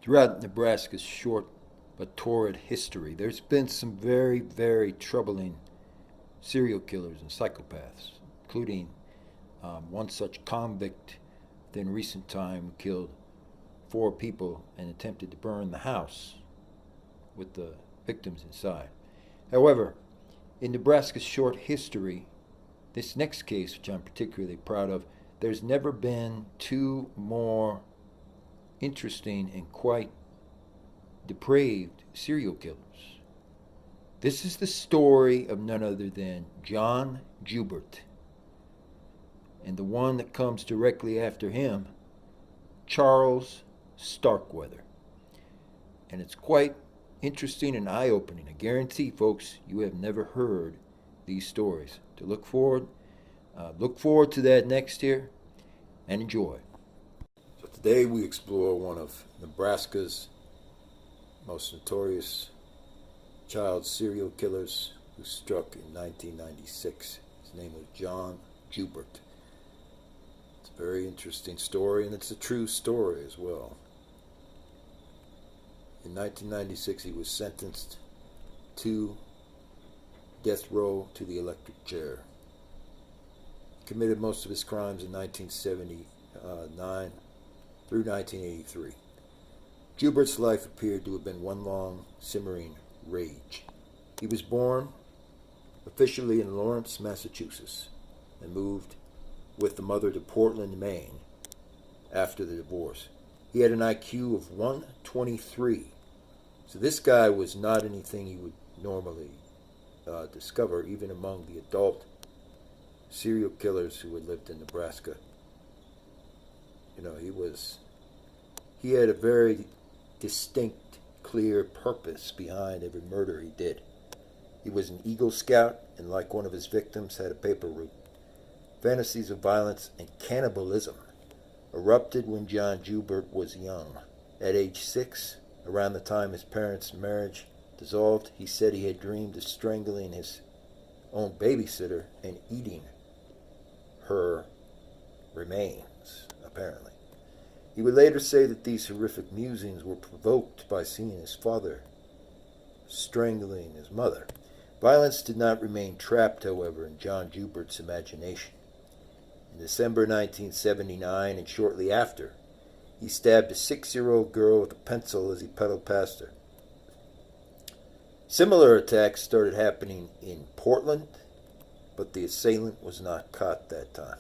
Throughout Nebraska's short but torrid history, there's been some very, very troubling serial killers and psychopaths, including one such convict in recent time who killed four people and attempted to burn the house with the victims inside. However, in Nebraska's short history, this next case, which I'm particularly proud of, there's never been two more interesting and quite depraved serial killers. This is the story of none other than John Jubert, and the one that comes directly after him, Charles Starkweather. And it's quite interesting and eye opening. I guarantee, folks, you have never heard these stories. To look forward to that next year, and enjoy. So today we explore one of Nebraska's most notorious child serial killers who struck in 1996. His name was John Jubert. It's a very interesting story, and it's a true story as well. In 1996, he was sentenced to death row to the electric chair. He committed most of his crimes in 1979 through 1983. Jubert's life appeared to have been one long, simmering rage. He was born officially in Lawrence, Massachusetts, and moved with the mother to Portland, Maine after the divorce. He had an IQ of 123. So this guy was not anything you would normally discover, even among the adult serial killers who had lived in Nebraska. You know, he had a very distinct, clear purpose behind every murder he did. He was an Eagle Scout, and like one of his victims, had a paper route. Fantasies of violence and cannibalism erupted when John Joubert was young. At age 6, around the time his parents' marriage dissolved, he said he had dreamed of strangling his own babysitter and eating her remains, apparently. He would later say that these horrific musings were provoked by seeing his father strangling his mother. Violence did not remain trapped, however, in John Jubert's imagination. In December 1979, and shortly after, he stabbed a 6-year-old girl with a pencil as he pedaled past her. Similar attacks started happening in Portland, but the assailant was not caught that time.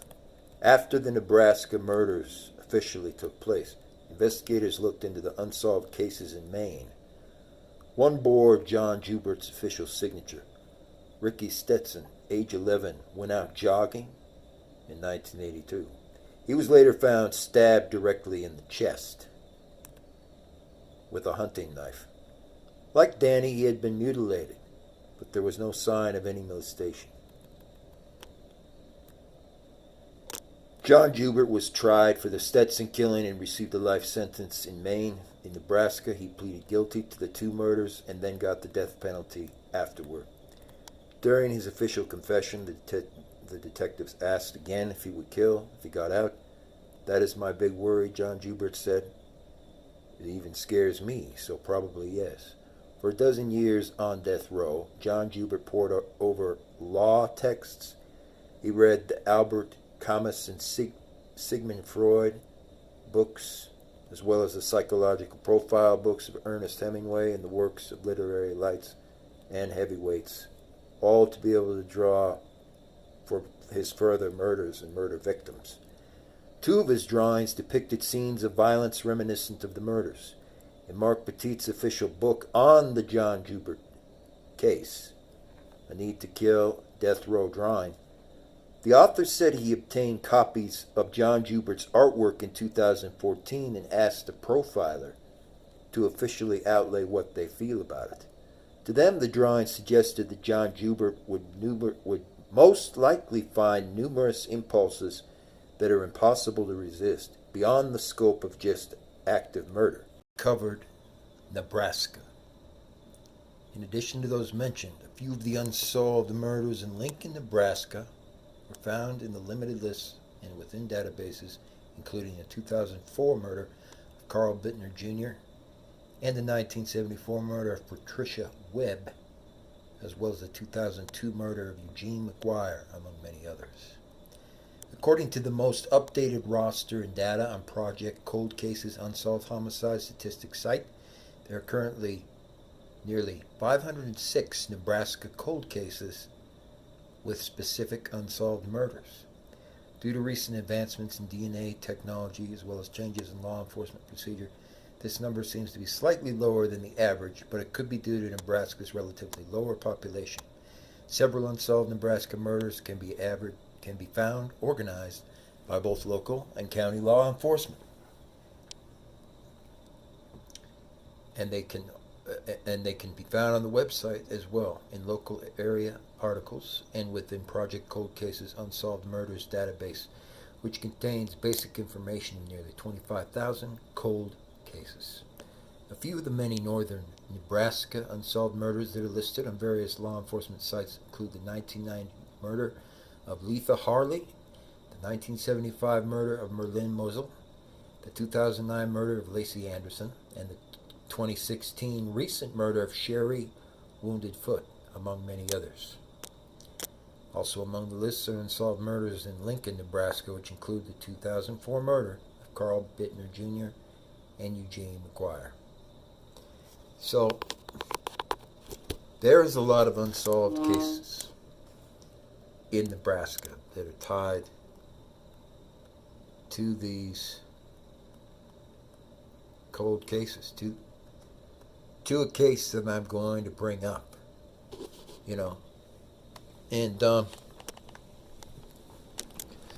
After the Nebraska murders officially took place, investigators looked into the unsolved cases in Maine. One bore John Jubert's official signature. Ricky Stetson, age 11, went out jogging in 1982. He was later found stabbed directly in the chest with a hunting knife. Like Danny, he had been mutilated, but there was no sign of any molestation. John Jubert was tried for the Stetson killing and received a life sentence in Maine. In Nebraska, he pleaded guilty to the 2 murders and then got the death penalty afterward. During his official confession, the detectives asked again if he would kill if he got out. "That is my big worry," John Joubert said. "It even scares me, so probably yes." For a dozen years on death row, John Joubert pored over law texts. He read the Albert Camus and Sigmund Freud books, as well as the psychological profile books of Ernest Hemingway and the works of literary lights and heavyweights, all to be able to draw for his further murders and murder victims. 2 of his drawings depicted scenes of violence reminiscent of the murders. In Mark Petit's official book on the John Jubert case, A Need to Kill, Death Row Drawing, the author said he obtained copies of John Jubert's artwork in 2014 and asked a profiler to officially outlay what they feel about it. To them, the drawing suggested that John Joubert would most likely find numerous impulses that are impossible to resist, beyond the scope of just active murder. Covered Nebraska. In addition to those mentioned, a few of the unsolved murders in Lincoln, Nebraska were found in the limited list and within databases, including a 2004 murder of Carl Bittner Jr. and the 1974 murder of Patricia Webb, as well as the 2002 murder of Eugene McGuire, among many others. According to the most updated roster and data on Project Cold Cases Unsolved Homicide Statistics site, there are currently nearly 506 Nebraska cold cases with specific unsolved murders. Due to recent advancements in DNA technology as well as changes in law enforcement procedure, this number seems to be slightly lower than the average, but it could be due to Nebraska's relatively lower population. Several unsolved Nebraska murders can be found organized by both local and county law enforcement. And they can be found on the website as well in local area articles and within Project Cold Cases Unsolved Murders database, which contains basic information in nearly 25,000 cold cases. A few of the many northern Nebraska unsolved murders that are listed on various law enforcement sites include the 1990 murder of Letha Harley, the 1975 murder of Merlin Mosel, the 2009 murder of Lacey Anderson, and the 2016 recent murder of Sherry Wounded Foot, among many others. Also among the lists are unsolved murders in Lincoln, Nebraska, which include the 2004 murder of Carl Bittner Jr. and Eugene McGuire. So, there is a lot of unsolved cases in Nebraska that are tied to these cold cases, to a case that I'm going to bring up, and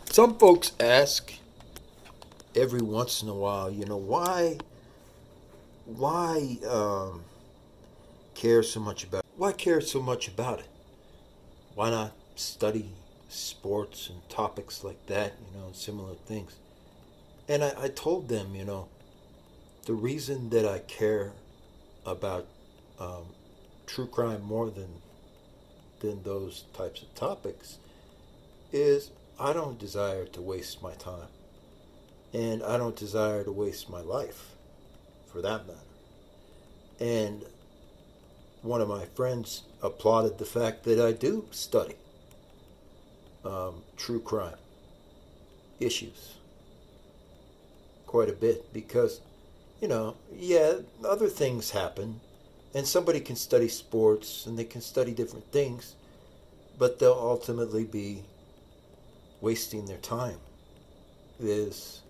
some folks ask every once in a while, why care so much about it? Why not study sports and topics like that, and similar things? And I told them, the reason that I care about true crime more than those types of topics is I don't desire to waste my time. And I don't desire to waste my life, for that matter. And one of my friends applauded the fact that I do study true crime issues quite a bit because, other things happen, and somebody can study sports and they can study different things, but they'll ultimately be wasting their time. Is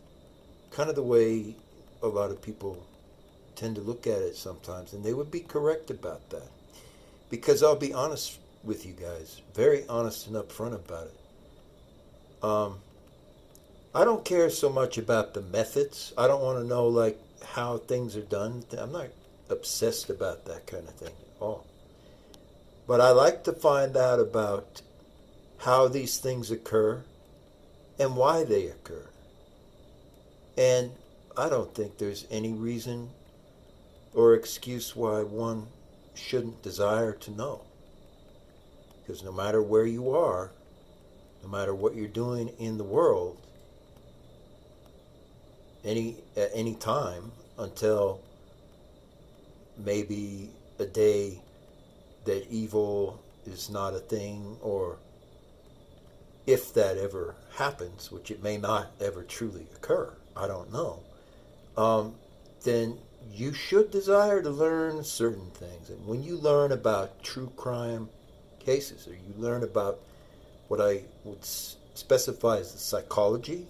kind of the way a lot of people tend to look at it sometimes, and they would be correct about that. Because I'll be honest with you guys, very honest and upfront about it. I don't care so much about the methods. I don't want to know how things are done. I'm not obsessed about that kind of thing at all. But I like to find out about how these things occur and why they occur. And I don't think there's any reason or excuse why one shouldn't desire to know. Because no matter where you are, no matter what you're doing in the world, at any time until maybe a day that evil is not a thing, or if that ever happens, which it may not ever truly occur, I don't know, then you should desire to learn certain things. And when you learn about true crime cases, or you learn about what I would specify as the psychology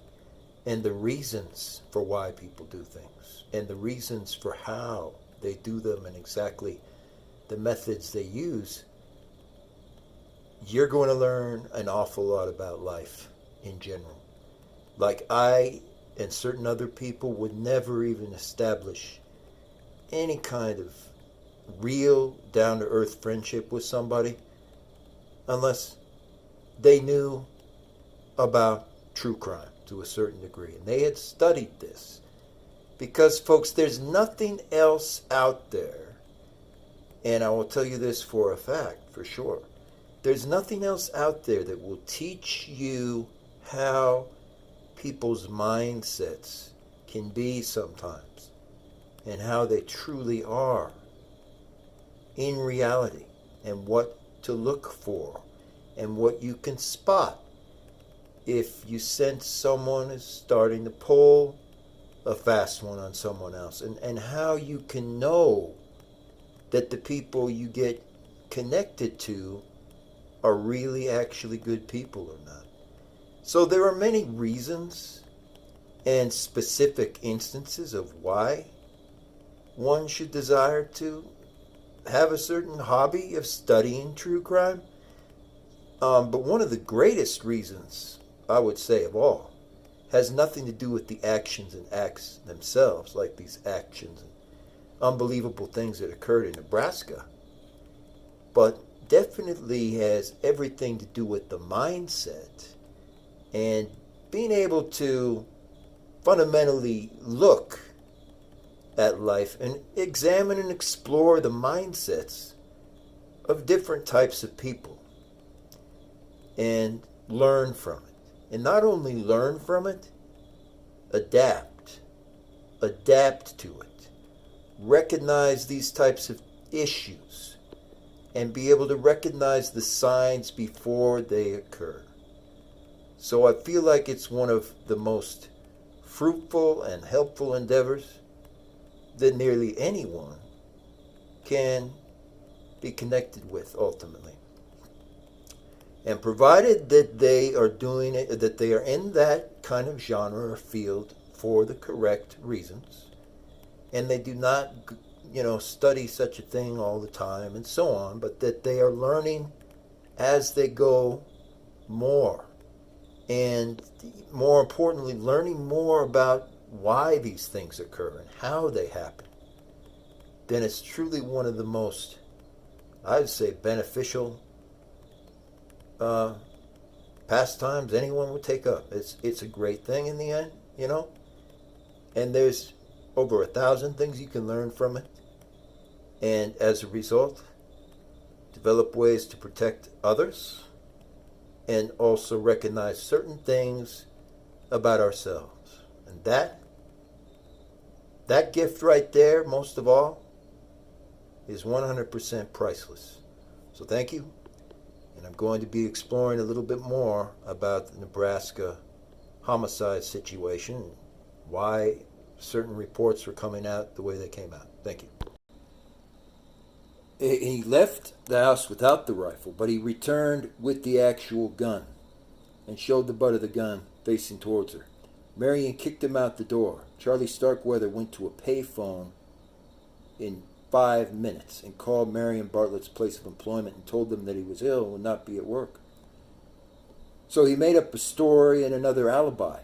and the reasons for why people do things, and the reasons for how they do them, and exactly the methods they use, you're going to learn an awful lot about life in general. Like I and certain other people would never even establish any kind of real down-to-earth friendship with somebody unless they knew about true crime to a certain degree, and they had studied this. Because, folks, there's nothing else out there, and I will tell you this for a fact, for sure. There's nothing else out there that will teach you how people's mindsets can be sometimes. and how they truly are in reality, and what to look for, and what you can spot if you sense someone is starting to pull a fast one on someone else, and how you can know that the people you get connected to are really actually good people or not. So there are many reasons and specific instances of why one should desire to have a certain hobby of studying true crime. But one of the greatest reasons, I would say, of all, has nothing to do with the actions and acts themselves, like these actions and unbelievable things that occurred in Nebraska, but definitely has everything to do with the mindset and being able to fundamentally look at life and examine and explore the mindsets of different types of people and learn from it. And not only learn from it, adapt to it, recognize these types of issues, and be able to recognize the signs before they occur. So I feel like it's one of the most fruitful and helpful endeavors that nearly anyone can be connected with ultimately. And provided that they are doing it, that they are in that kind of genre or field for the correct reasons, and they do not, study such a thing all the time and so on, but that they are learning as they go more. And more importantly, learning more about why these things occur and how they happen, then it's truly one of the most, I'd say, beneficial pastimes anyone would take up. It's a great thing in the end, and there's over 1,000 things you can learn from it, and as a result, develop ways to protect others and also recognize certain things about ourselves. And that gift right there, most of all, is 100% priceless. So thank you. And I'm going to be exploring a little bit more about the Nebraska homicide situation, why certain reports were coming out the way they came out. Thank you. He left the house without the rifle, but he returned with the actual gun and showed the butt of the gun facing towards her. Marion kicked him out the door. Charlie Starkweather went to a payphone in 5 minutes and called Marion Bartlett's place of employment and told them that he was ill and would not be at work. So he made up a story and another alibi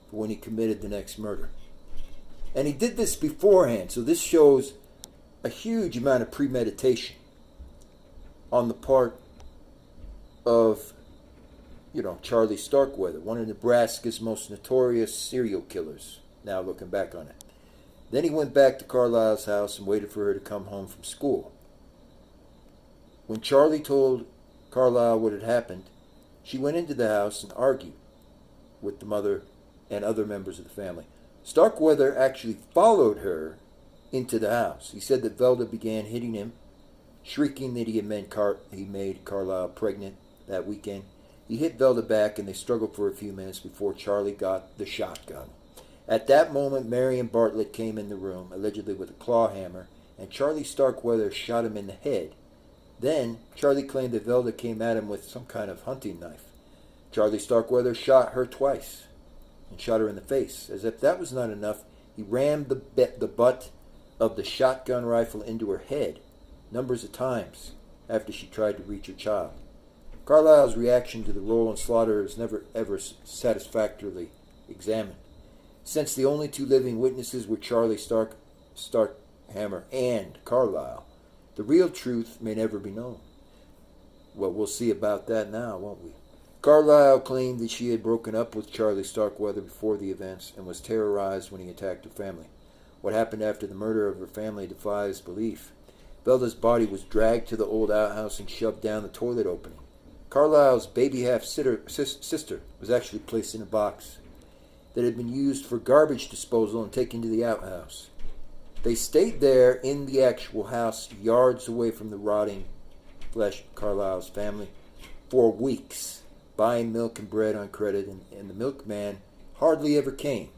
for when he committed the next murder. And he did this beforehand, so this shows a huge amount of premeditation on the part of, Charlie Starkweather, one of Nebraska's most notorious serial killers, now looking back on it. Then he went back to Carlisle's house and waited for her to come home from school. When Charlie told Carlisle what had happened, she went into the house and argued with the mother and other members of the family. Starkweather actually followed her into the house. He said that Velda began hitting him, shrieking that he made Carlisle pregnant that weekend. He hit Velda back and they struggled for a few minutes before Charlie got the shotgun. At that moment, Marion Bartlett came in the room, allegedly with a claw hammer, and Charlie Starkweather shot him in the head. Then, Charlie claimed that Velda came at him with some kind of hunting knife. Charlie Starkweather shot her twice and shot her in the face. As if that was not enough, he rammed the butt of the shotgun rifle into her head numbers of times after she tried to reach her child. Carlisle's reaction to the roll and slaughter is never ever satisfactorily examined. Since the only two living witnesses were Charlie Starkhammer and Carlisle, the real truth may never be known. Well, we'll see about that now, won't we? Carlisle claimed that she had broken up with Charlie Starkweather before the events and was terrorized when he attacked her family. What happened after the murder of her family defies belief. Velda's body was dragged to the old outhouse and shoved down the toilet opening. Carlisle's baby half-sister was actually placed in a box that had been used for garbage disposal and taken to the outhouse. They stayed there in the actual house, yards away from the rotting flesh of Carlisle's family, for weeks, buying milk and bread on credit, and the milkman hardly ever came.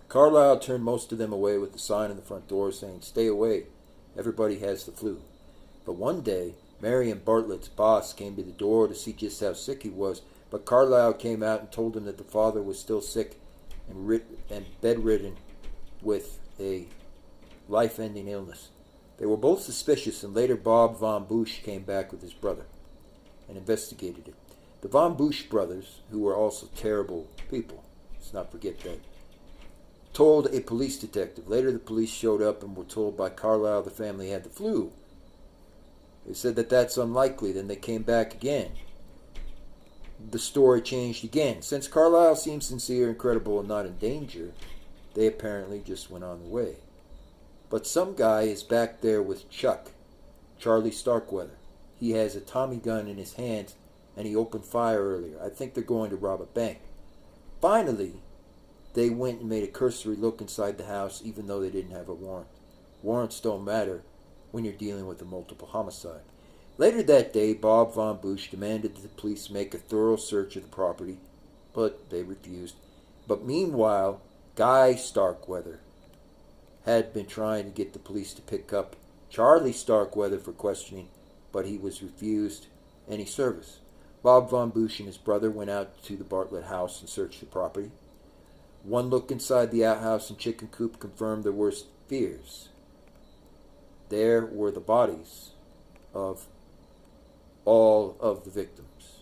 Carlisle turned most of them away with the sign on the front door saying, "Stay away, everybody has the flu." But one day, Marion Bartlett's boss came to the door to see just how sick he was, but Carlisle came out and told him that the father was still sick and bedridden with a life-ending illness. They were both suspicious, and later Bob Von Busch came back with his brother and investigated it. The Von Busch brothers, who were also terrible people, let's not forget that, told a police detective. Later the police showed up and were told by Carlisle the family had the flu. They said that that's unlikely. Then they came back again. The story changed again. Since Carlisle seemed sincere and credible and not in danger, they apparently just went on their way. But some guy is back there with Chuck, Charlie Starkweather. He has a Tommy gun in his hands, and he opened fire earlier. I think they're going to rob a bank. Finally, they went and made a cursory look inside the house, even though they didn't have a warrant. Warrants don't matter when you're dealing with a multiple homicide. Later that day, Bob Von Busch demanded that the police make a thorough search of the property, but they refused. But meanwhile, Guy Starkweather had been trying to get the police to pick up Charlie Starkweather for questioning, but he was refused any service. Bob Von Busch and his brother went out to the Bartlett house and searched the property. One look inside the outhouse and chicken coop confirmed their worst fears. There were the bodies of all of the victims.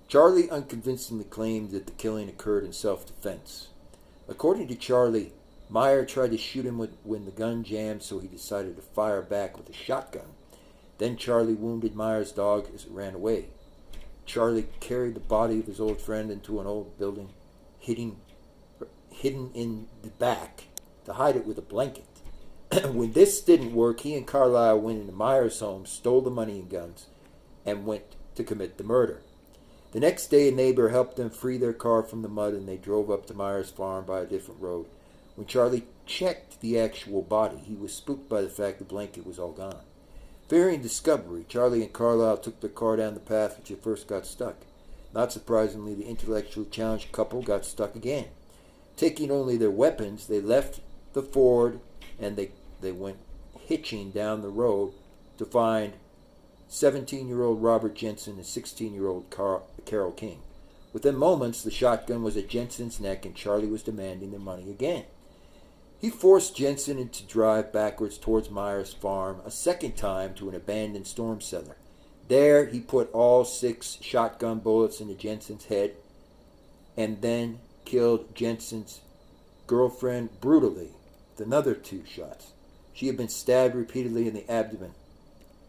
Charlie unconvincingly claimed that the killing occurred in self-defense. According to Charlie, Meyer tried to shoot him when the gun jammed, so he decided to fire back with a shotgun. Then Charlie wounded Meyer's dog as it ran away. Charlie carried the body of his old friend into an old building, hidden in the back, to hide it with a blanket. When this didn't work, he and Carlisle went into Meyer's home, stole the money and guns, and went to commit the murder. The next day, a neighbor helped them free their car from the mud, and they drove up to Meyer's farm by a different road. When Charlie checked the actual body, he was spooked by the fact the blanket was all gone. Fearing discovery, Charlie and Carlisle took their car down the path which at first got stuck. Not surprisingly, the intellectually challenged couple got stuck again. Taking only their weapons, they left the Ford and they went hitching down the road to find 17-year-old Robert Jensen and 16-year-old Carol King. Within moments, the shotgun was at Jensen's neck and Charlie was demanding the money again. He forced Jensen into drive backwards towards Meyer's farm a second time to an abandoned storm cellar. There, he put all 6 shotgun bullets into Jensen's head and then killed Jensen's girlfriend brutally with another 2 shots. She had been stabbed repeatedly in the abdomen,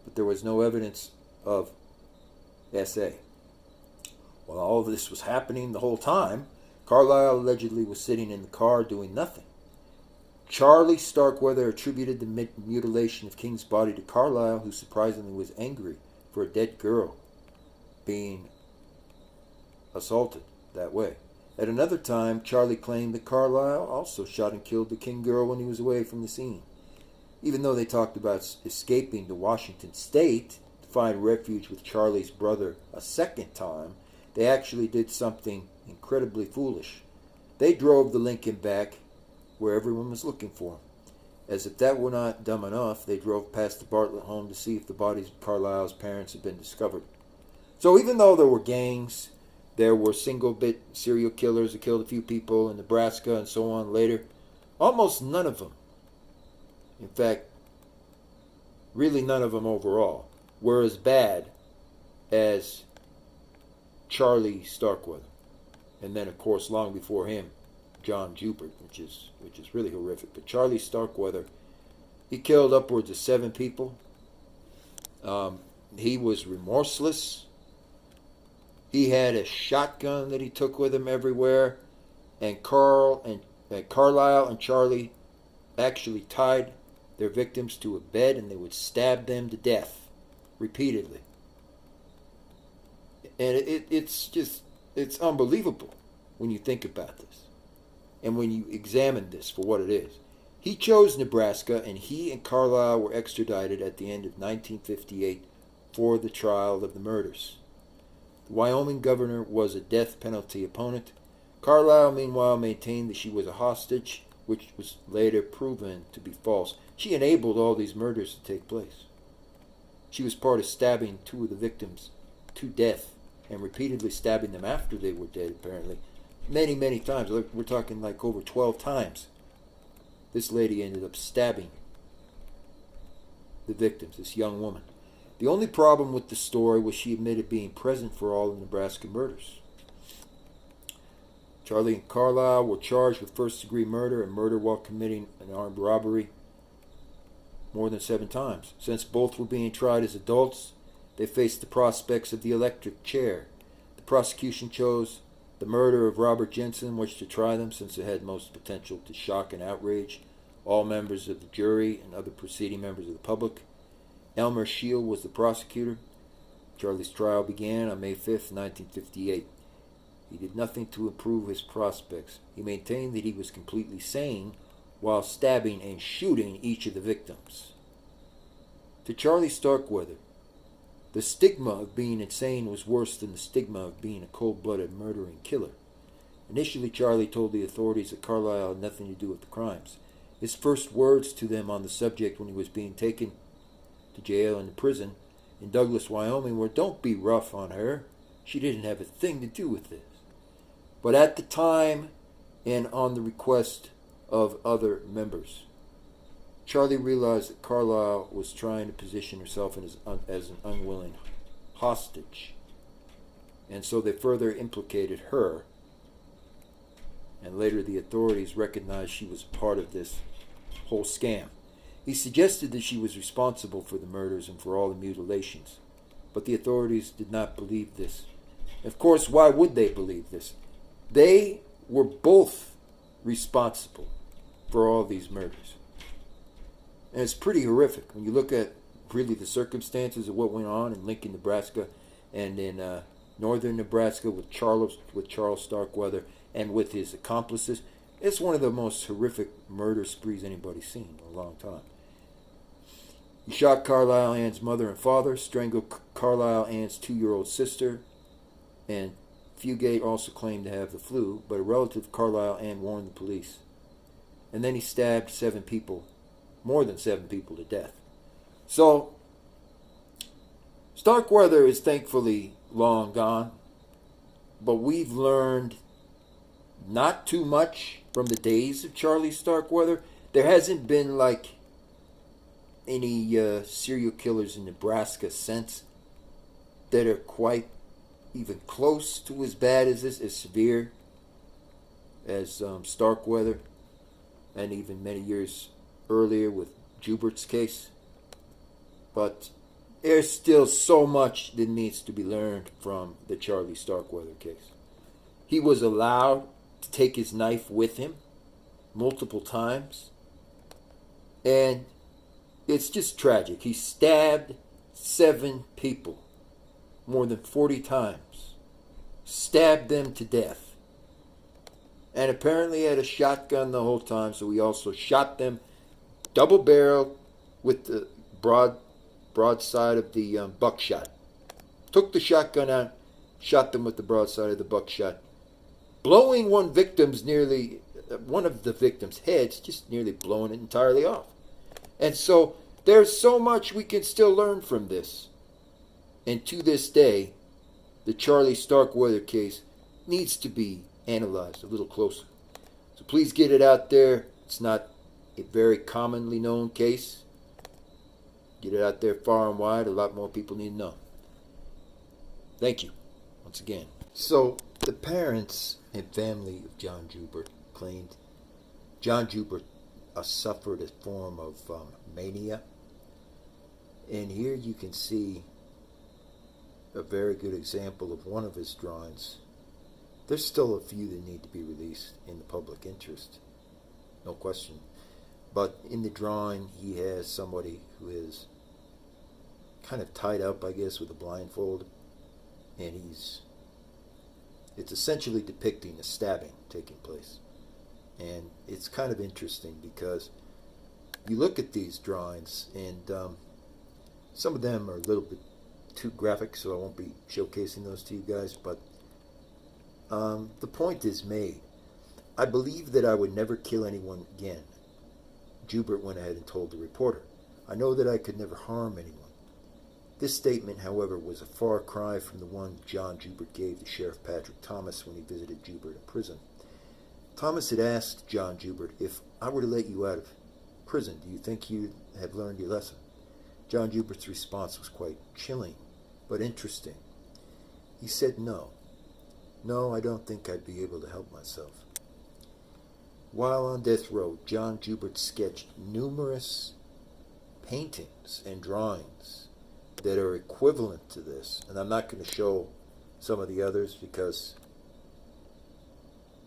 but there was no evidence of SA. While all of this was happening the whole time, Carlisle allegedly was sitting in the car doing nothing. Charlie Starkweather attributed the mutilation of King's body to Carlisle, who surprisingly was angry for a dead girl being assaulted that way. At another time, Charlie claimed that Carlisle also shot and killed the King girl when he was away from the scene. Even though they talked about escaping to Washington State to find refuge with Charlie's brother a second time, they actually did something incredibly foolish. They drove the Lincoln back where everyone was looking for him. As if that were not dumb enough, they drove past the Bartlett home to see if the bodies of Carlisle's parents had been discovered. So even though there were gangs, there were single-bit serial killers who killed a few people in Nebraska and so on later, almost none of them, in fact, really none of them overall, were as bad as Charlie Starkweather. And then, of course, long before him, John Jubert, which is really horrific. But Charlie Starkweather, he killed upwards of 7 people. He was remorseless. He had a shotgun that he took with him everywhere. And Carlisle and Charlie actually tied their victims to a bed, and they would stab them to death repeatedly. And it's unbelievable when you think about this. And when you examine this for what it is. He chose Nebraska, and he and Carlisle were extradited at the end of 1958 for the trial of the murders. The Wyoming governor was a death penalty opponent. Carlisle, meanwhile, maintained that she was a hostage, which was later proven to be false. She enabled all these murders to take place. She was part of stabbing two of the victims to death and repeatedly stabbing them after they were dead, apparently. Many, many times. We're talking like over 12 times. This lady ended up stabbing the victims, this young woman. The only problem with the story was she admitted being present for all the Nebraska murders. Charlie and Carlisle were charged with first-degree murder and murder while committing an armed robbery more than 7 times. Since both were being tried as adults, they faced the prospects of the electric chair. The prosecution chose the murder of Robert Jensen, which to try them since it had most potential to shock and outrage all members of the jury and other preceding members of the public. Elmer Shield was the prosecutor. Charlie's trial began on May 5th, 1958. He did nothing to improve his prospects. He maintained that he was completely sane while stabbing and shooting each of the victims. To Charlie Starkweather, the stigma of being insane was worse than the stigma of being a cold-blooded murdering killer. Initially, Charlie told the authorities that Carlisle had nothing to do with the crimes. His first words to them on the subject when he was being taken to jail and to prison in Douglas, Wyoming were, "Don't be rough on her. She didn't have a thing to do with this." But at the time, and on the request of other members, Charlie realized that Carlisle was trying to position herself as an unwilling hostage. And so they further implicated her. And later the authorities recognized she was part of this whole scam. He suggested that she was responsible for the murders and for all the mutilations. But the authorities did not believe this. Of course, why would they believe this? They were both responsible for all these murders. And it's pretty horrific when you look at really the circumstances of what went on in Lincoln, Nebraska, and in northern Nebraska with Charles Starkweather and with his accomplices. It's one of the most horrific murder sprees anybody's seen in a long time. He shot Carlisle Ann's mother and father, strangled Carlisle Ann's 2-year-old sister, and Fugate also claimed to have the flu, but a relative of Carlisle Ann warned the police. And then he stabbed 7 people, more than 7 people to death. So, Starkweather is thankfully long gone, but we've learned not too much from the days of Charlie Starkweather. There hasn't been like any serial killers in Nebraska since that are quite even close to as bad as this, as severe as Starkweather, and even many years earlier with Jubert's case. But there's still so much that needs to be learned from the Charlie Starkweather case. He was allowed to take his knife with him multiple times, and it's just tragic. He stabbed 7 people more than 40 times, stabbed them to death, and apparently had a shotgun the whole time, so he also shot them double-barreled with the broadside of the buckshot. Took the shotgun out, shot them with the broadside of the buckshot, blowing one of the victim's heads, just nearly blowing it entirely off. And so there's so much we can still learn from this. And to this day, the Charlie Starkweather case needs to be analyzed a little closer. So please get it out there. It's not a very commonly known case. Get it out there far and wide. A lot more people need to know. Thank you once again. So the parents and family of John Jubert claimed John Jubert suffered a form of mania. And here you can see a very good example of one of his drawings. There's still a few that need to be released in the public interest, no question. But in the drawing, he has somebody who is kind of tied up, I guess, with a blindfold, and it's essentially depicting a stabbing taking place. And it's kind of interesting because you look at these drawings, and some of them are a little bit too graphic, so I won't be showcasing those to you guys, but the point is made. I believe that I would never kill anyone again, Jubert went ahead and told the reporter. I know that I could never harm anyone. This statement, however, was a far cry from the one John Jubert gave to Sheriff Patrick Thomas when he visited Jubert in prison. Thomas had asked John Jubert, if I were to let you out of prison, do you think you'd have learned your lesson? John Jubert's response was quite chilling, but interesting. He said no. No, I don't think I'd be able to help myself. While on death row, John Jubert sketched numerous paintings and drawings that are equivalent to this, and I'm not going to show some of the others because,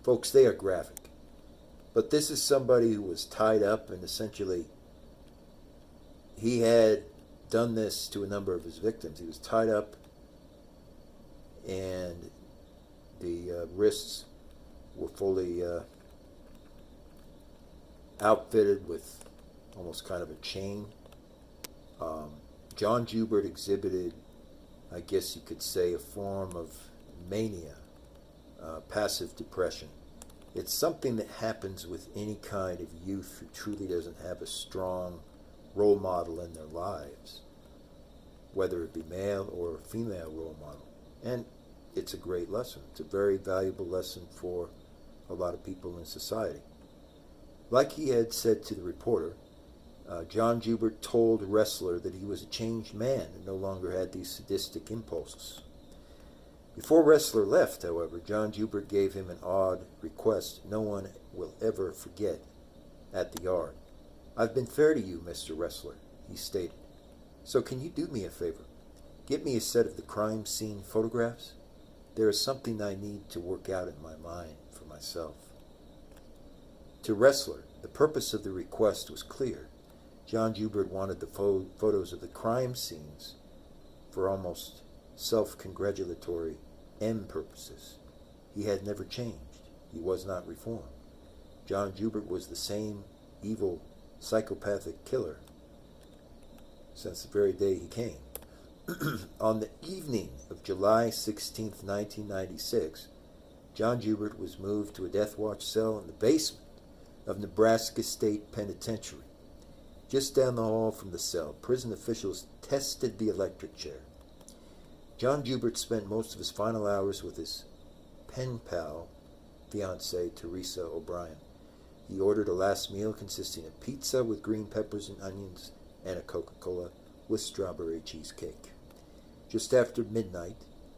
folks, they are graphic. But this is somebody who was tied up, and essentially he had done this to a number of his victims. He was tied up, and the wrists were fully outfitted with almost kind of a chain. John Jubert exhibited, I guess you could say, a form of mania, passive depression. It's something that happens with any kind of youth who truly doesn't have a strong role model in their lives, whether it be male or female role model. And it's a great lesson. It's a very valuable lesson for a lot of people in society. Like he had said to the reporter, John Jubert told Ressler that he was a changed man and no longer had these sadistic impulses. Before Ressler left, however, John Jubert gave him an odd request no one will ever forget at the yard. I've been fair to you, Mr. Ressler, he stated. So can you do me a favor? Get me a set of the crime scene photographs. There is something I need to work out in my mind for myself. To Ressler, the purpose of the request was clear. John Jubert wanted the photos of the crime scenes for almost self-congratulatory end purposes. He had never changed. He was not reformed. John Jubert was the same evil, psychopathic killer since the very day he came. On the evening of July 16, 1996, John Jubert was moved to a death watch cell in the basement of Nebraska State Penitentiary. Just down the hall from the cell, prison officials tested the electric chair. John Jubert spent most of his final hours with his pen pal, fiancée Teresa O'Brien. He ordered a last meal consisting of pizza with green peppers and onions and a Coca-Cola with strawberry cheesecake. Just after midnight,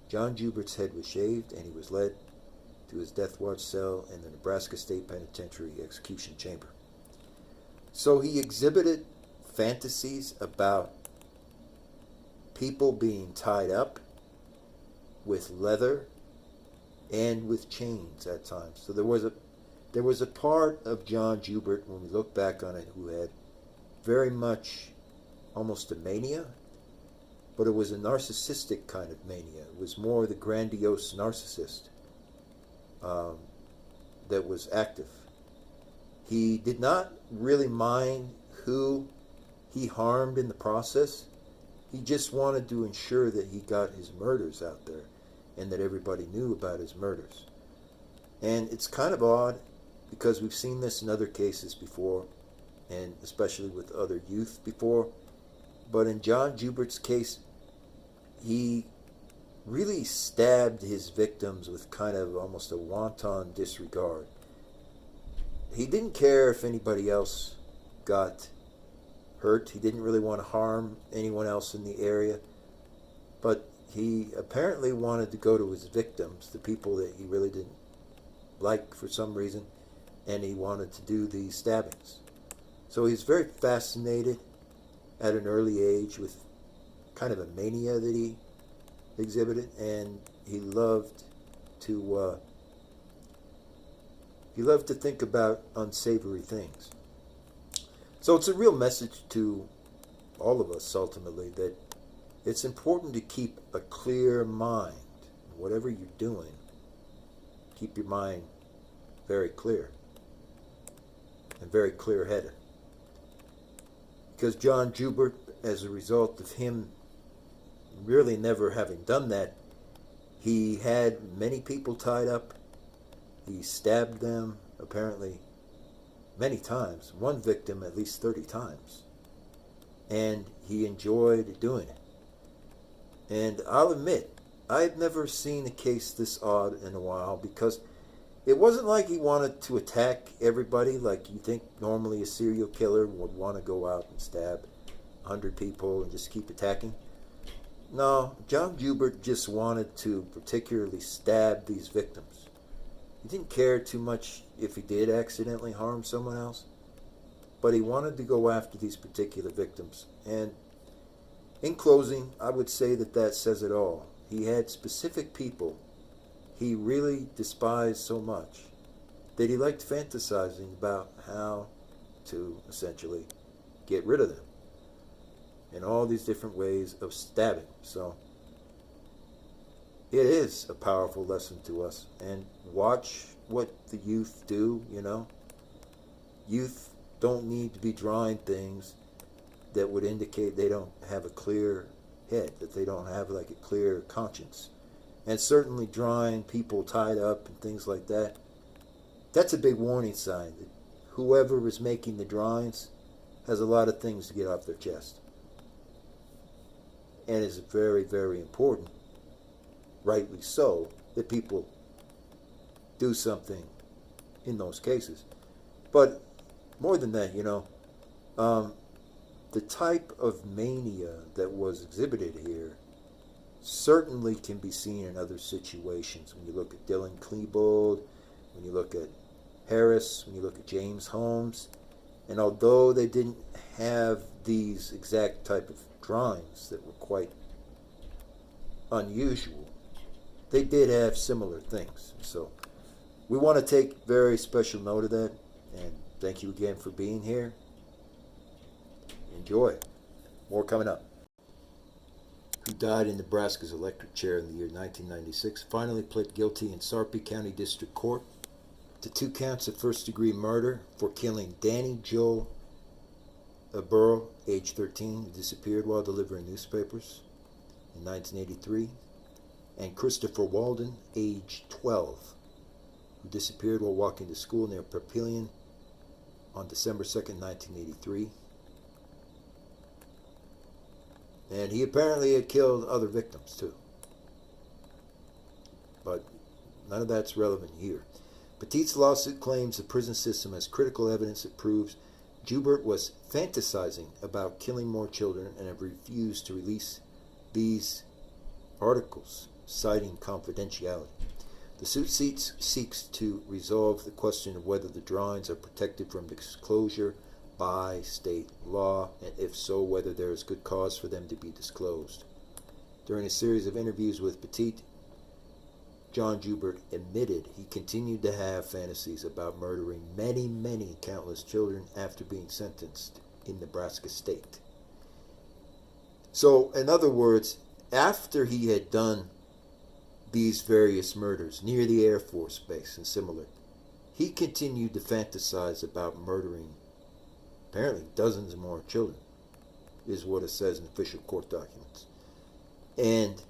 John Jubert's head was shaved and he was led to his death watch cell in the Nebraska State Penitentiary execution chamber. So he exhibited fantasies about people being tied up with leather and with chains at times. So there was a part of John Jubert, when we look back on it, who had very much almost a mania, but it was a narcissistic kind of mania. It was more the grandiose narcissist that was active. He did not really mind who he harmed in the process. He just wanted to ensure that he got his murders out there and that everybody knew about his murders. And it's kind of odd because we've seen this in other cases before, and especially with other youth before. But in John Jubert's case, he really stabbed his victims with kind of almost a wanton disregard. He didn't care if anybody else got hurt. He didn't really want to harm anyone else in the area. But he apparently wanted to go to his victims, the people that he really didn't like for some reason, and he wanted to do these stabbings. So he's very fascinated at an early age with kind of a mania that he exhibited, and he loved to think about unsavory things. So it's a real message to all of us ultimately that it's important to keep a clear mind. Whatever you're doing, keep your mind very clear and very clear-headed. because John Jubert, as a result of him really never having done that, he had many people tied up. He stabbed them, apparently, many times. One victim at least 30 times. And he enjoyed doing it. And I'll admit, I've never seen a case this odd in a while, because it wasn't like he wanted to attack everybody like you think normally a serial killer would want to go out and stab 100 people and just keep attacking. No, John Jubert just wanted to particularly stab these victims. He didn't care too much if he did accidentally harm someone else, but he wanted to go after these particular victims. And in closing, I would say that says it all. He had specific people he really despised so much that he liked fantasizing about how to essentially get rid of them in all these different ways of stabbing. So it is a powerful lesson to us. And watch what the youth do, you know. Youth don't need to be drawing things that would indicate they don't have a clear head, that they don't have like a clear conscience. And certainly drawing people tied up and things like that, that's a big warning sign that whoever is making the drawings has a lot of things to get off their chest. And it's very, very important, rightly so, that people do something in those cases. But more than that, you know, the type of mania that was exhibited here certainly can be seen in other situations. When you look at Dylan Klebold, when you look at Harris, when you look at James Holmes, and although they didn't have these exact type of drawings that were quite unusual, they did have similar things. So we want to take very special note of that, and thank you again for being here. Enjoy. More coming up. Who died in Nebraska's electric chair in the year 1996, finally pled guilty in Sarpy County District Court to 2 counts of first-degree murder for killing Danny Joe Burrow, age 13, who disappeared while delivering newspapers in 1983, and Christopher Walden, age 12, who disappeared while walking to school near Papillion on December 2nd, 1983. And he apparently had killed other victims too. But none of that's relevant here. Petit's lawsuit claims the prison system has critical evidence that proves Jubert was fantasizing about killing more children and have refused to release these articles, citing confidentiality. The suit seeks to resolve the question of whether the drawings are protected from disclosure by state law, and if so, whether there is good cause for them to be disclosed. During a series of interviews with Petito, John Jubert admitted he continued to have fantasies about murdering many countless children after being sentenced in Nebraska state. So, in other words, after he had done these various murders near the Air Force Base and similar, he continued to fantasize about murdering apparently dozens more children, is what it says in official court documents. And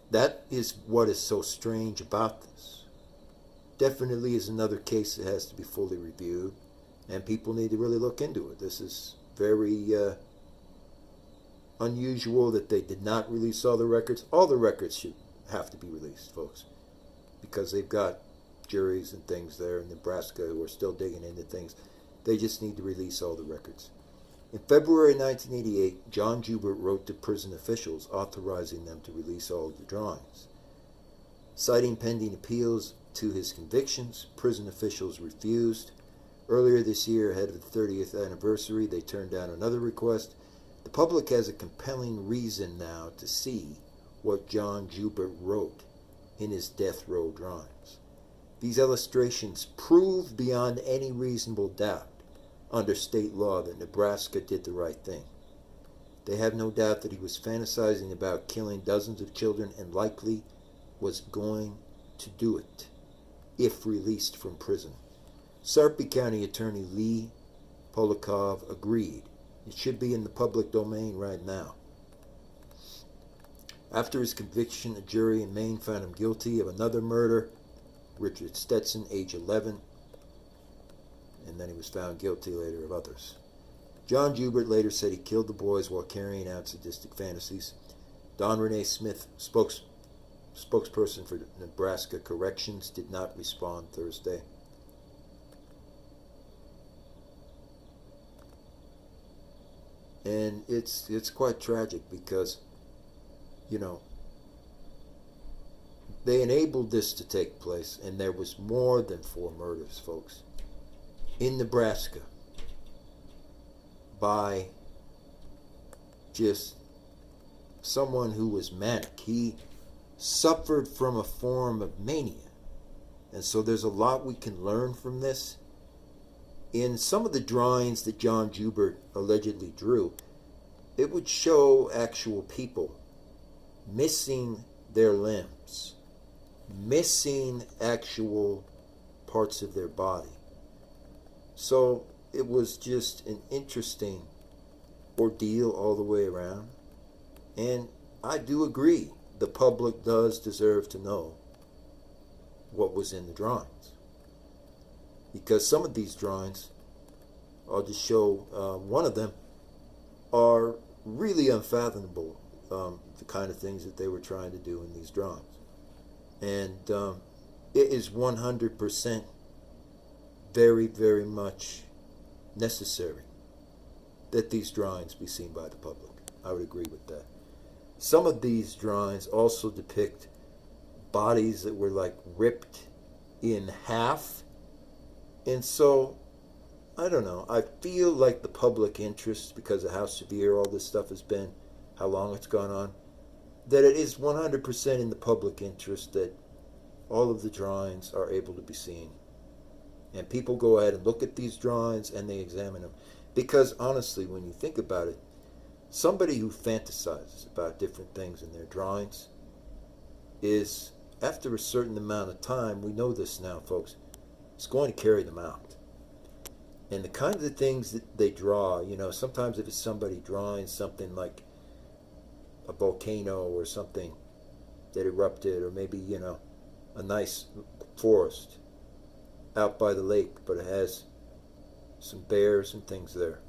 that is what is so strange about this. Definitely is another case that has to be fully reviewed, and people need to really look into it. This is very unusual that they did not release all the records. All the records should have to be released, folks, because they've got juries and things there in Nebraska who are still digging into things. They just need to release all the records. In February 1988, John Jubert wrote to prison officials authorizing them to release all of the drawings. Citing pending appeals to his convictions, prison officials refused. Earlier this year, ahead of the 30th anniversary, they turned down another request. The public has a compelling reason now to see what John Jubert wrote in his death row drawings. These illustrations prove beyond any reasonable doubt under state law that Nebraska did the right thing. They have no doubt that he was fantasizing about killing dozens of children and likely was going to do it if released from prison. Sarpy County Attorney Lee Polikov agreed. It should be in the public domain right now. After his conviction, a jury in Maine found him guilty of another murder, Richard Stetson, age 11, and then he was found guilty later of others. John Jubert later said he killed the boys while carrying out sadistic fantasies. Don Renee Smith, spokesperson for Nebraska Corrections, did not respond Thursday. And it's quite tragic because, you know, they enabled this to take place, and there was more than 4 murders, folks, in Nebraska by just someone who was manic. He suffered from a form of mania. And so there's a lot we can learn from this. In some of the drawings that John Joubert allegedly drew, it would show actual people missing their limbs, missing actual parts of their body. So it was just an interesting ordeal all the way around. And I do agree, the public does deserve to know what was in the drawings. Because some of these drawings, I'll just show one of them, are really unfathomable, the kind of things that they were trying to do in these drawings. And it is 100% very, very much necessary that these drawings be seen by the public. I would agree with that. Some of these drawings also depict bodies that were like ripped in half. And so, I don't know, I feel like the public interest, because of how severe all this stuff has been, how long it's gone on, that it is 100% in the public interest that all of the drawings are able to be seen. And people go ahead and look at these drawings and they examine them. Because honestly, when you think about it, somebody who fantasizes about different things in their drawings is, after a certain amount of time, we know this now, folks, it's going to carry them out. And the kinds of things that they draw, you know, sometimes if it's somebody drawing something like a volcano or something that erupted, or maybe, you know, a nice forest out by the lake, but it has some bears and things there,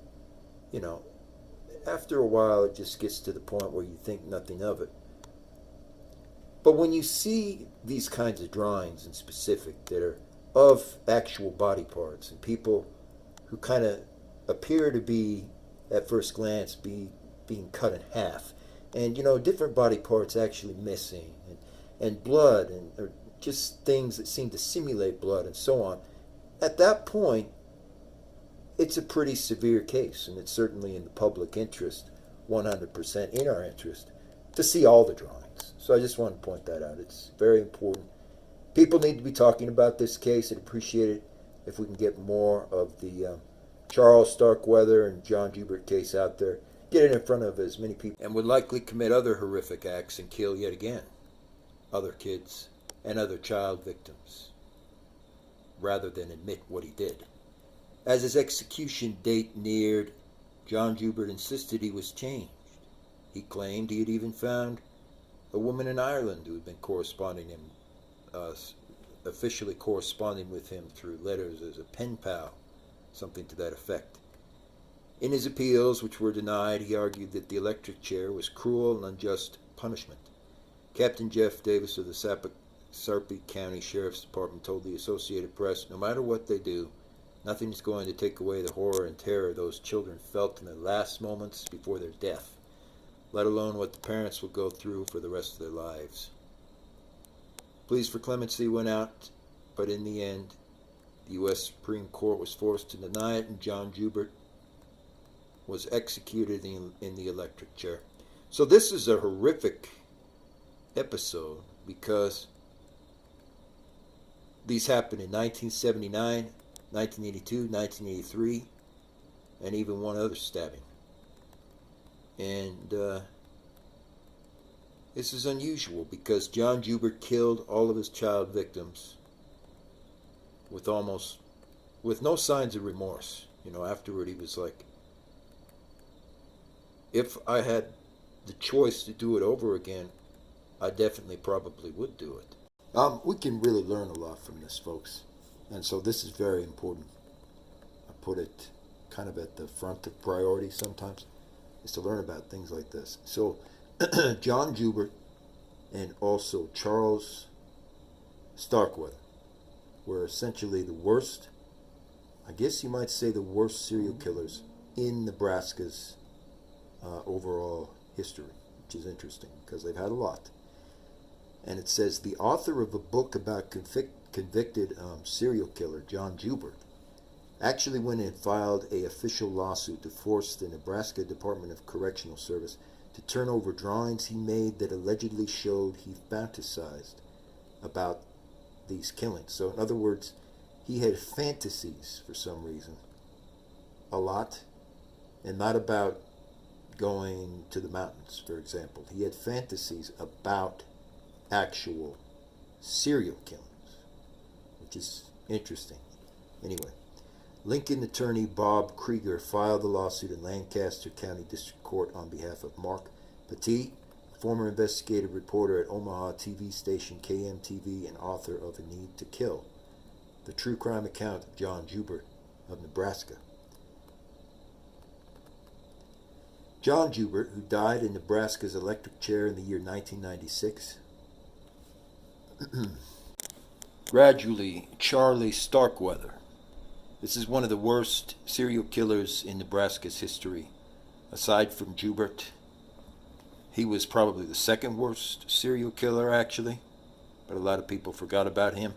you know, after a while it just gets to the point where you think nothing of it. But when you see these kinds of drawings in specific that are of actual body parts and people who kind of appear to be, at first glance, being cut in half, and, you know, different body parts actually missing, and blood, and or just things that seem to simulate blood and so on, at that point, it's a pretty severe case, and it's certainly in the public interest, 100% in our interest, to see all the drawings. So I just want to point that out. It's very important. People need to be talking about this case. I'd appreciate it if we can get more of the Charles Starkweather and John Jubert case out there. Get it in front of as many people. And would likely commit other horrific acts and kill yet again other kids and other child victims, rather than admit what he did. As his execution date neared, John Jubert insisted he was changed. He claimed he had even found a woman in Ireland who had been officially corresponding with him through letters as a pen pal, something to that effect. In his appeals, which were denied, he argued that the electric chair was cruel and unjust punishment. Captain Jeff Davis of the Sarpy County Sheriff's Department told the Associated Press, "No matter what they do, nothing is going to take away the horror and terror those children felt in their last moments before their death, let alone what the parents will go through for the rest of their lives." Pleas for clemency went out, but in the end, the U.S. Supreme Court was forced to deny it, and John Jubert was executed in the electric chair. So this is a horrific episode because these happened in 1979, 1982, 1983, and even one other stabbing. And this is unusual because John Jubert killed all of his child victims with no signs of remorse. Afterward he was like, if I had the choice to do it over again, I definitely probably would do it. We can really learn a lot from this, folks. And so this is very important. I put it kind of at the front of priority sometimes, is to learn about things like this. So John Jubert and also Charles Starkweather were essentially the worst, I guess you might say the worst serial killers in Nebraska's overall history, which is interesting because they've had a lot. And it says the author of a book about convicted serial killer John Joubert actually went and filed a official lawsuit to force the Nebraska Department of Correctional Service to turn over drawings he made that allegedly showed he fantasized about these killings. So in other words, he had fantasies for some reason, a lot, and not about going to the mountains, for example. He had fantasies about actual serial killings, which is interesting. Anyway, Lincoln attorney Bob Krieger filed the lawsuit in Lancaster County District Court on behalf of Mark Petito, former investigative reporter at Omaha TV station KMTV and author of A Need to Kill, the true crime account of John Jubert of Nebraska. John Jubert, who died in Nebraska's electric chair in the year 1996. Gradually, Charlie Starkweather. This is one of the worst serial killers in Nebraska's history. Aside from Jubert, he was probably the second worst serial killer, actually, but a lot of people forgot about him.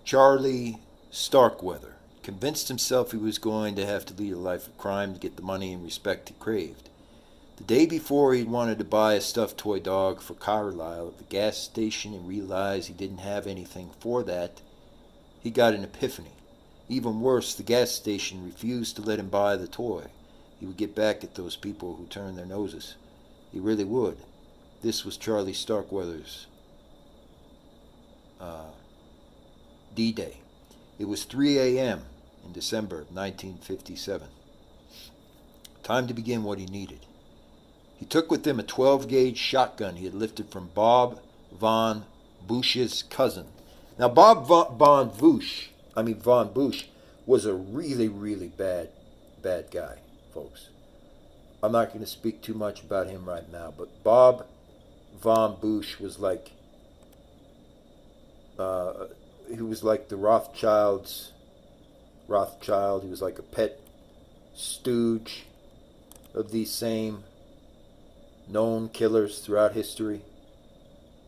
Charlie Starkweather convinced himself he was going to have to lead a life of crime to get the money and respect he craved. The day before, he'd wanted to buy a stuffed toy dog for Carlisle at the gas station and realized he didn't have anything for that. He got an epiphany. Even worse, the gas station refused to let him buy the toy. He would get back at those people who turned their noses. He really would. This was Charlie Starkweather's D-Day. It was 3 a.m. in December of 1957. Time to begin what he needed. He took with him a 12-gauge shotgun he had lifted from Bob von Busch's cousin. Now, Bob von Busch was a really, really bad guy, folks. I'm not going to speak too much about him right now, but Bob von Busch was like, he was like the Rothschild. He was like a pet stooge of these same known killers throughout history.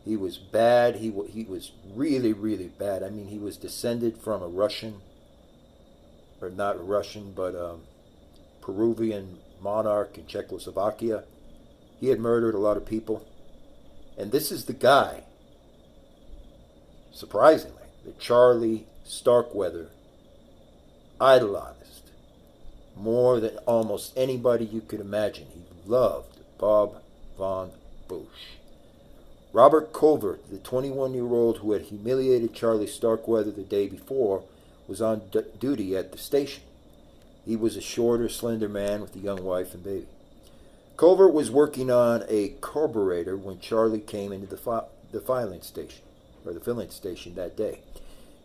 He was bad. He was really, really bad. I mean, he was descended from a Russian, or not Russian, but Peruvian monarch in Czechoslovakia. He had murdered a lot of people. And this is the guy, surprisingly, that Charlie Starkweather idolized more than almost anybody you could imagine. He loved Bob von Busch. Robert Kubert, the 21-year-old who had humiliated Charlie Starkweather the day before, was on duty at the station. He was a shorter, slender man with a young wife and baby. Kubert was working on a carburetor when Charlie came into the filling station that day.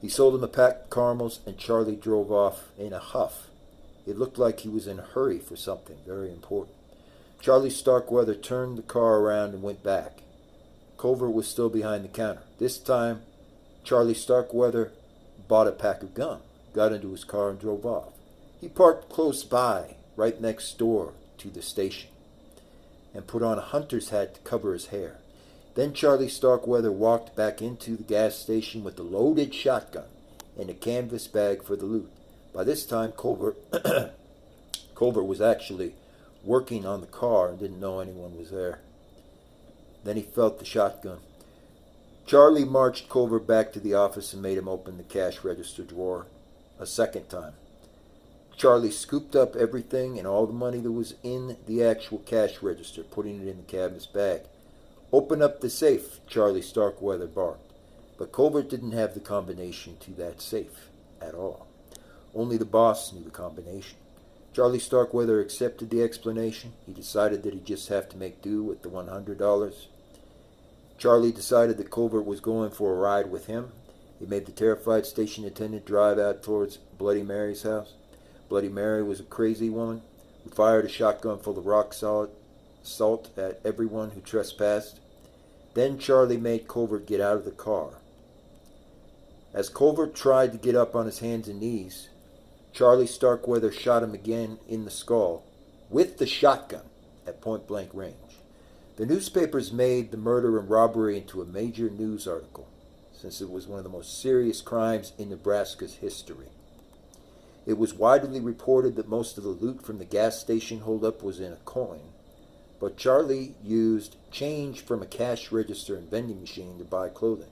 He sold him a pack of caramels, and Charlie drove off in a huff. It looked like he was in a hurry for something very important. Charlie Starkweather turned the car around and went back. Kubert was still behind the counter. This time, Charlie Starkweather bought a pack of gum, got into his car, and drove off. He parked close by, right next door to the station, and put on a hunter's hat to cover his hair. Then Charlie Starkweather walked back into the gas station with a loaded shotgun and a canvas bag for the loot. By this time, Kubert was actually working on the car and didn't know anyone was there. Then he felt the shotgun. Charlie marched Kubert back to the office and made him open the cash register drawer a second time. Charlie scooped up everything and all the money that was in the actual cash register, putting it in the canvas bag. "Open up the safe," Charlie Starkweather barked. But Kubert didn't have the combination to that safe at all. Only the boss knew the combination. Charlie Starkweather accepted the explanation. He decided that he'd just have to make do with the $100. Charlie decided that Kubert was going for a ride with him. He made the terrified station attendant drive out towards Bloody Mary's house. Bloody Mary was a crazy woman who fired a shotgun full of rock salt at everyone who trespassed. Then Charlie made Kubert get out of the car. As Kubert tried to get up on his hands and knees, Charlie Starkweather shot him again in the skull with the shotgun at point-blank range. The newspapers made the murder and robbery into a major news article, since it was one of the most serious crimes in Nebraska's history. It was widely reported that most of the loot from the gas station holdup was in a coin, but Charlie used change from a cash register and vending machine to buy clothing.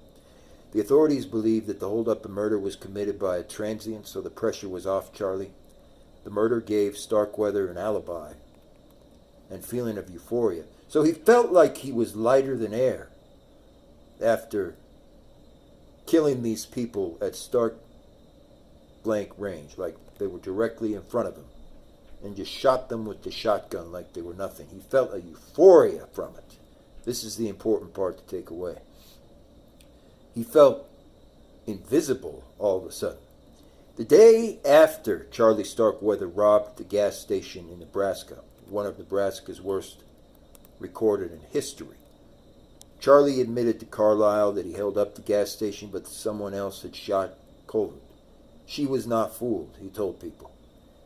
The authorities believed that the holdup and murder was committed by a transient, so the pressure was off Charlie. The murder gave Starkweather an alibi and feeling of euphoria. So he felt like he was lighter than air after killing these people at stark blank range, like they were directly in front of him, and just shot them with the shotgun like they were nothing. He felt a euphoria from it. This is the important part to take away. He felt invisible all of a sudden. The day after Charlie Starkweather robbed the gas station in Nebraska, one of Nebraska's worst recorded in history, Charlie admitted to Carlisle that he held up the gas station, but that someone else had shot Kubert. She was not fooled, he told people.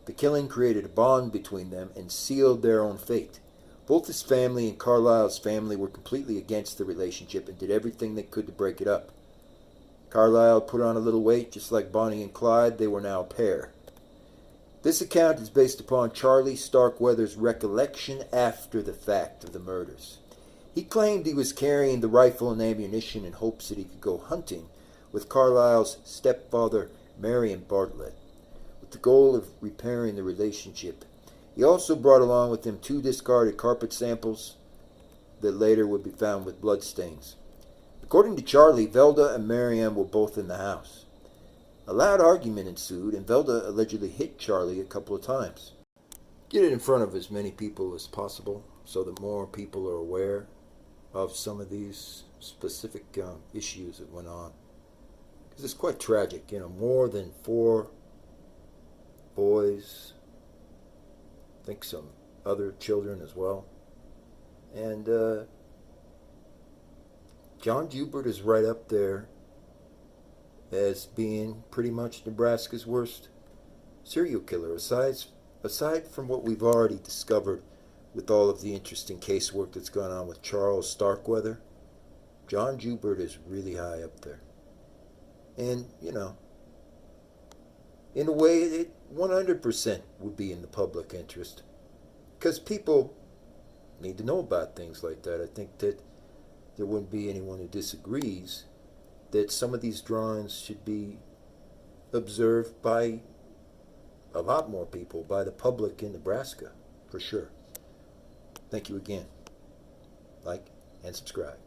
The killing created a bond between them and sealed their own fate. Both his family and Carlisle's family were completely against the relationship and did everything they could to break it up. Carlisle put on a little weight, just like Bonnie and Clyde. They were now a pair. This account is based upon Charlie Starkweather's recollection after the fact of the murders. He claimed he was carrying the rifle and ammunition in hopes that he could go hunting with Carlisle's stepfather, Marion Bartlett, with the goal of repairing the relationship. He also brought along with him 2 discarded carpet samples that later would be found with bloodstains. According to Charlie, Velda and Marianne were both in the house. A loud argument ensued, and Velda allegedly hit Charlie a couple of times. Get it in front of as many people as possible so that more people are aware of some of these specific issues that went on. Because it's quite tragic. More than 4 boys, I think some other children as well. And John Jubert is right up there as being pretty much Nebraska's worst serial killer, aside from what we've already discovered with all of the interesting casework that's gone on with Charles Starkweather. John Joubert is really high up there. And, in a way, it 100% would be in the public interest. Because people need to know about things like that. I think that there wouldn't be anyone who disagrees that some of these drawings should be observed by a lot more people, by the public in Nebraska, for sure. Thank you again. Like and subscribe.